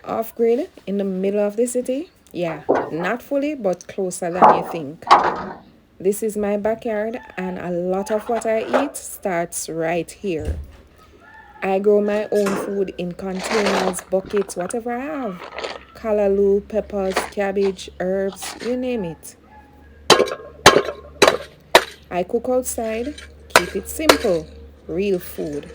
Off grid in the middle of the city? Yeah, not fully, but closer than you think. This is my backyard, and a lot of what I eat starts right here. I grow my own food in containers, buckets, whatever I have. Callaloo, peppers, cabbage, herbs, you name it. I cook outside, keep it simple, real food.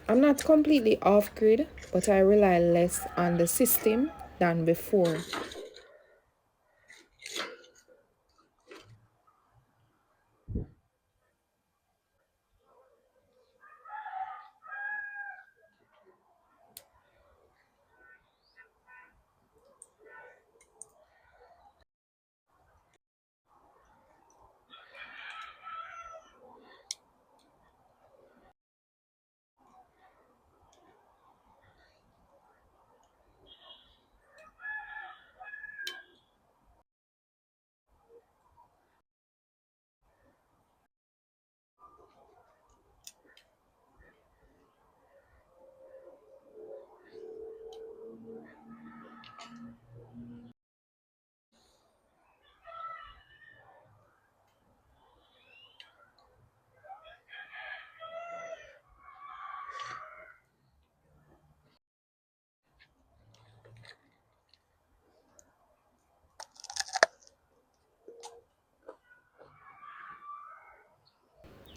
I'm not completely off grid, but I rely less on the system than before.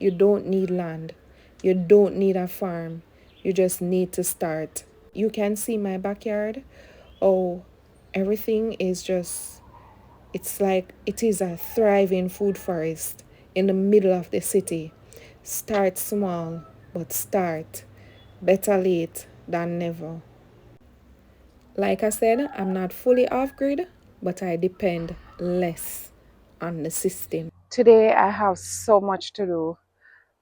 You don't need land. You don't need a farm. You just need to start. You can see my backyard. Oh, everything is just, it's like it is a thriving food forest in the middle of the city. Start small, but start. Better late than never. Like I said, I'm not fully off grid, but I depend less on the system. Today, I have so much to do.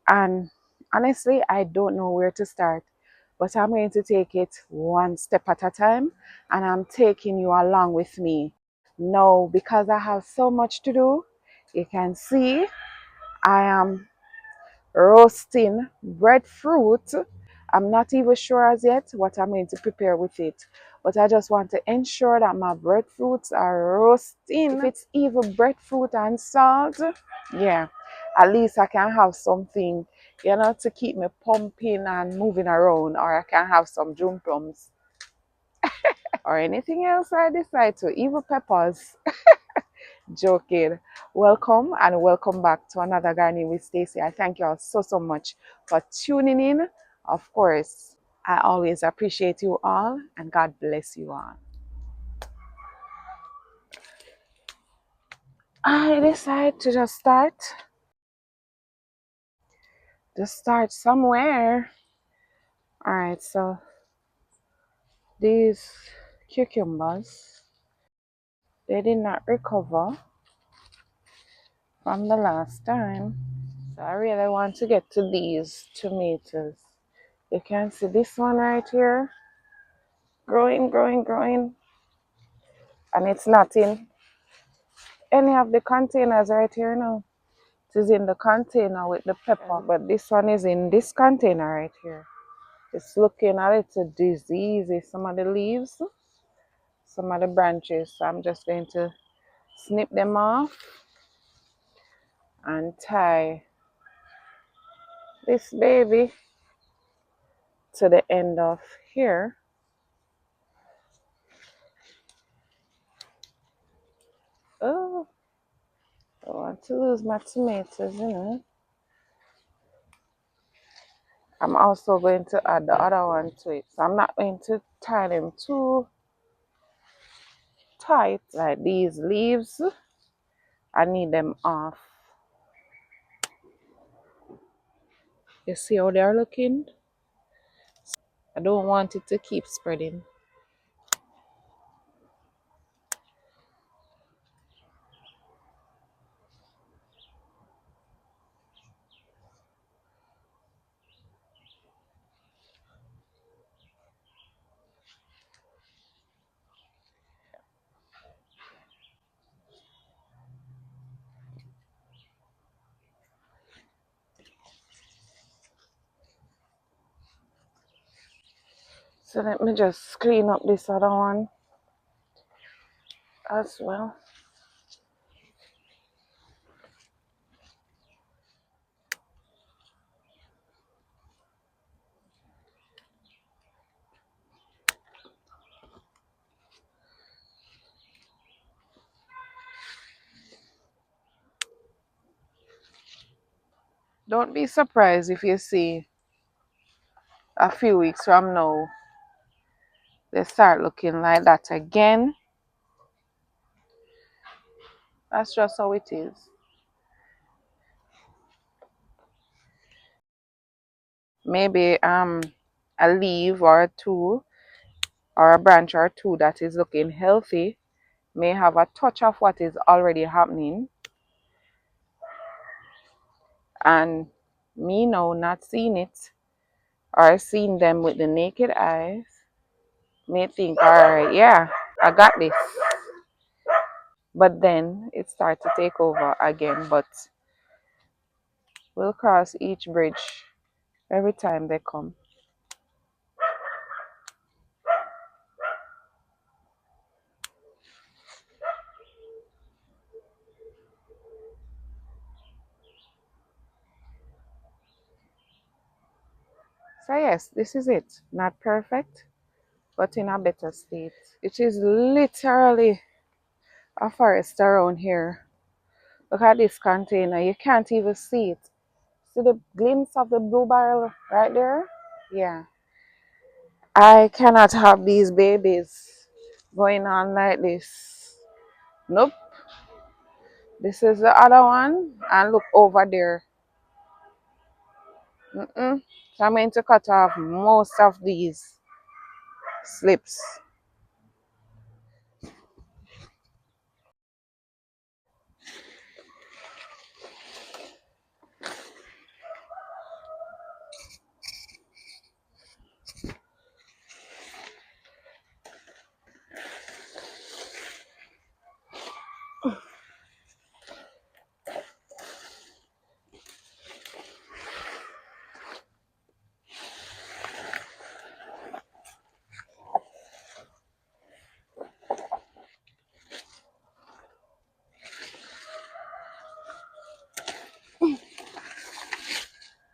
And honestly, I don't know where to start, but I'm going to take it one step at a time, and I'm taking you along with me. No, because I have so much to do, you can see I am roasting breadfruit. I'm not even sure as yet what I'm going to prepare with it, but I just want to ensure that my breadfruits are roasting. If it's even breadfruit and salt, yeah, at least I can have something, to keep me pumping and moving around, or I can have some jum plums or anything else I decide to, even peppers. Joking. Welcome and welcome back to another Gardening with Stacy. I thank you all so much for tuning in. Of course, I always appreciate you all, and God bless you all. I decide to just start somewhere. All right, so these cucumbers, they did not recover from the last time. So I really want to get to these tomatoes. You can see this one right here, growing, and it's not in any of the containers right here now. It is in the container with the pepper, but this one is in this container right here. It's looking a little diseasy, some of the leaves, some of the branches. So I'm just going to snip them off and tie this baby to the end of here. Oh, I don't want to lose my tomatoes. I'm also going to add the other one to it. So I'm not going to tie them too tight like these leaves. I need them off. You see how they're looking? I don't want it to keep spreading. So let me just clean up this other one as well. Don't be surprised if you see a few weeks from now they start looking like that again. That's just how it is. Maybe a leaf or two or a branch or two that is looking healthy may have a touch of what is already happening, and me now not seeing it or seeing them with the naked eyes may think, all right, yeah, I got this. But then it starts to take over again. But we'll cross each bridge every time they come. So yes, this is it. Not perfect, but in a better state. It is literally a forest around here. Look at this container. You can't even see it. See the glimpse of the blue barrel right there? Yeah. I cannot have these babies going on like this. Nope. This is the other one. And look over there. So I'm going to cut off most of these slips.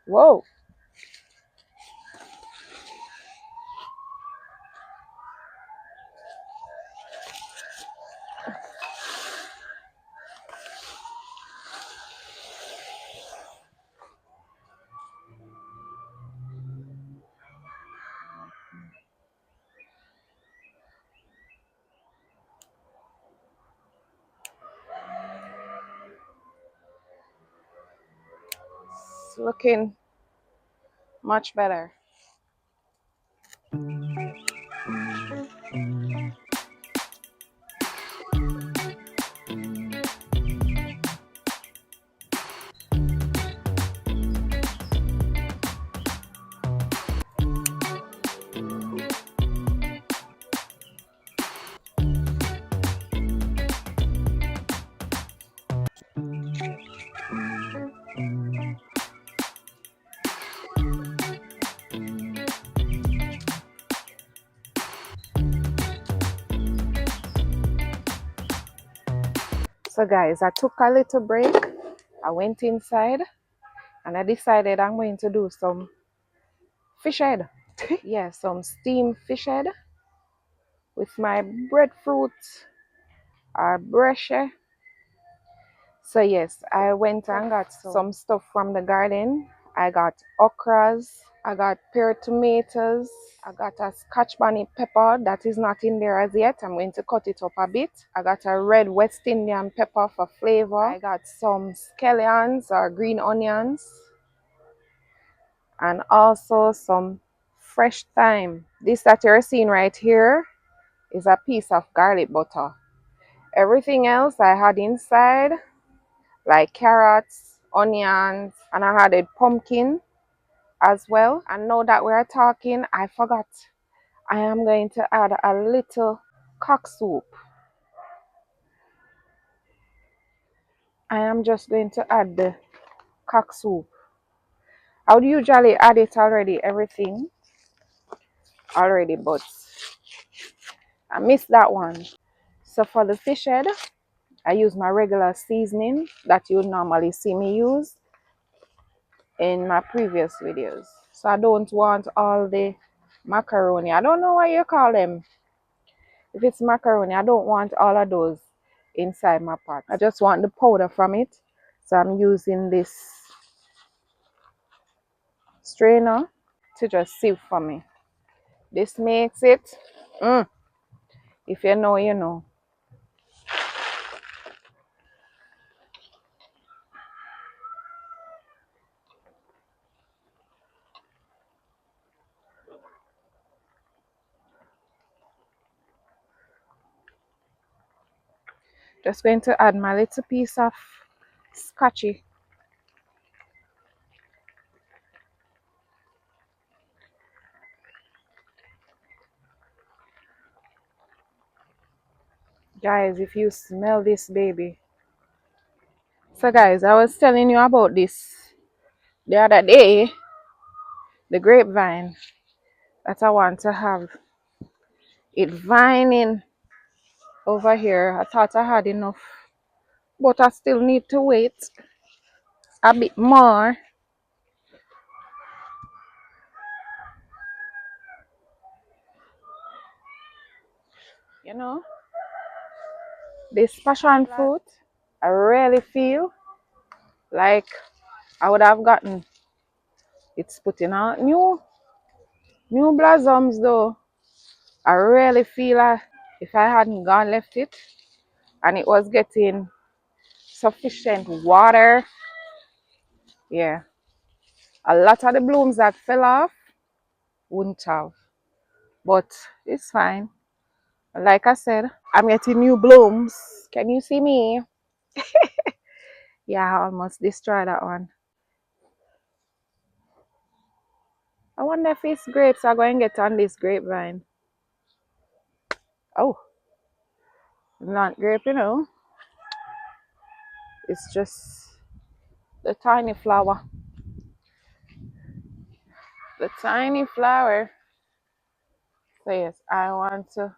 Whoa. It's looking much better. So guys, I took a little break. I went inside and I decided I'm going to do some fish head. Yeah, some steamed fish head with my breadfruit or brioche. So yes, I went and got some stuff from the garden. I got okras, I got pear tomatoes, I got a scotch bonnet pepper that is not in there as yet. I'm going to cut it up a bit. I got a red West Indian pepper for flavor. I got some scallions or green onions and also some fresh thyme. This that you're seeing right here is a piece of garlic butter. Everything else I had inside, like carrots, onions, and I had a pumpkin as well. And now that we're talking, I forgot. I am going to add a little cock soup. I am just going to add the cock soup. I would usually add it already, everything. already, but I missed that one. So for the fish head, I use my regular seasoning that you would normally see me use in my previous videos. So I don't want all the macaroni. I don't know what you call them. If it's macaroni, I don't want all of those inside my pot. I just want the powder from it. So I'm using this strainer to just sieve for me. This makes it, if you know, you know. Just going to add my little piece of scotchy. Guys, if you smell this baby. So guys, I was telling you about this the other day, the grapevine that I want to have it vining over here. I thought I had enough, but I still need to wait a bit more. You know, this passion fruit, I really feel like I would have gotten it's putting out new blossoms though. I really feel like if I hadn't gone left it and it was getting sufficient water, yeah, a lot of the blooms that fell off wouldn't have. But it's fine. Like I said, I'm getting new blooms. Can you see me? Yeah, I almost destroyed that one. I wonder if it's grapes are going to get on this grapevine. Oh, not grape, you know. It's just the tiny flower. The tiny flower. So yes, I want to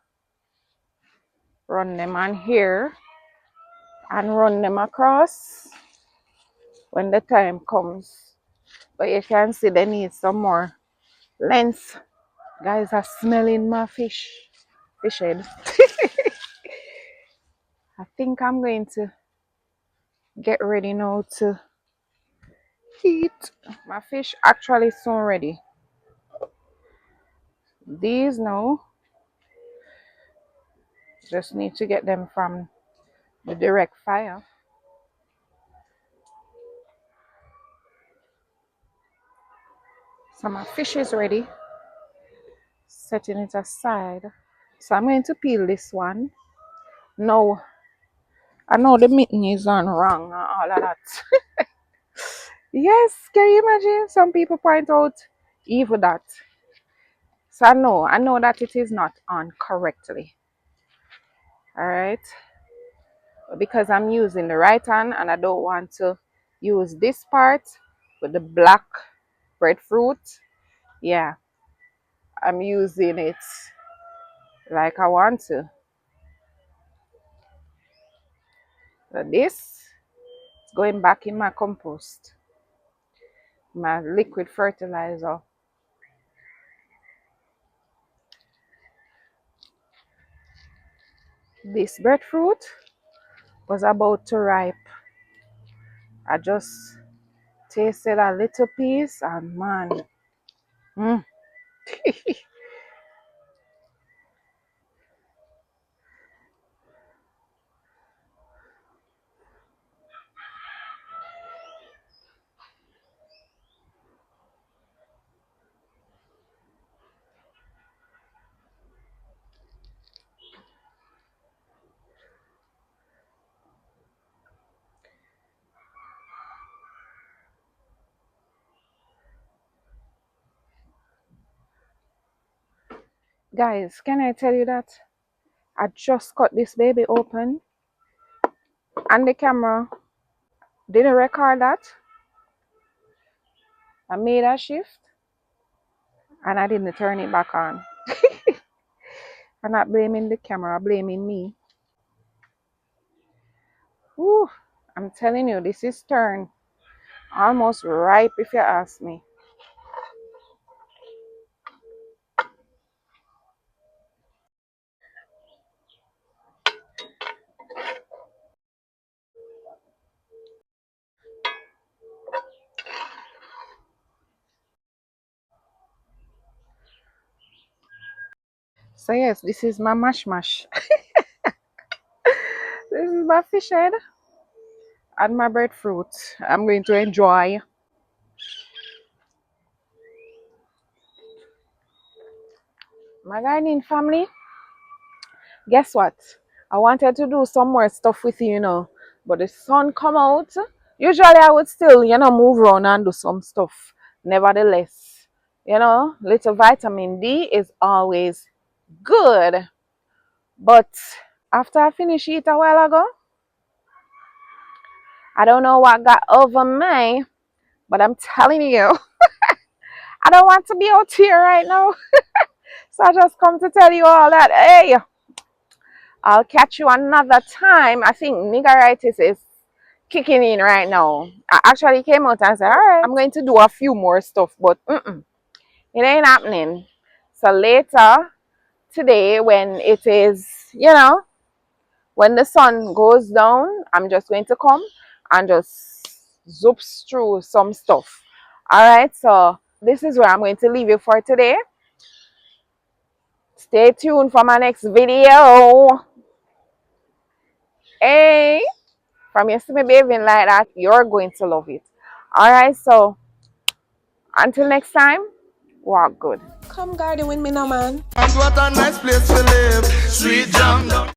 run them on here and run them across when the time comes. But you can see they need some more length. Guys are smelling my fish head. I think I'm going to get ready now to eat. My fish actually soon ready. These now, just need to get them from the direct fire. So my fish is ready. Setting it aside. So I'm going to peel this one. No, I know the mitten is on wrong and all of that. Yes, can you imagine? Some people point out even that. So I know that it is not on correctly. Alright. Because I'm using the right hand and I don't want to use this part with the black breadfruit. Yeah, I'm using it like I want to. So this is going back in my compost, my liquid fertilizer. This breadfruit was about to ripe. I just tasted a little piece and man, guys, can I tell you that I just cut this baby open and the camera didn't record that. I made a shift and I didn't turn it back on. I'm not blaming the camera, blaming me. Whew, I'm telling you, this is turn. Almost ripe if you ask me. So yes, this is my mash mash. This is my fish head and my breadfruit. I'm going to enjoy. My gardening family, guess what? I wanted to do some more stuff with you, but the sun come out. Usually I would still, move around and do some stuff. Nevertheless, little vitamin D is always good. But after I finished it a while ago, I don't know what got over me, but I'm telling you, I don't want to be out here right now. So I just come to tell you all that, hey, I'll catch you another time. I think niggeritis is kicking in right now. I actually came out and said, all right, I'm going to do a few more stuff, but it ain't happening. So later today, when it is, when the sun goes down, I'm just going to come and just zoops through some stuff. All right, so this is where I'm going to leave you for today. Stay tuned for my next video. Hey, from you see me behaving like that, you're going to love it. All right, so until next time, walk good. Come garden with me now, man. What a nice place to live. Sweet jam.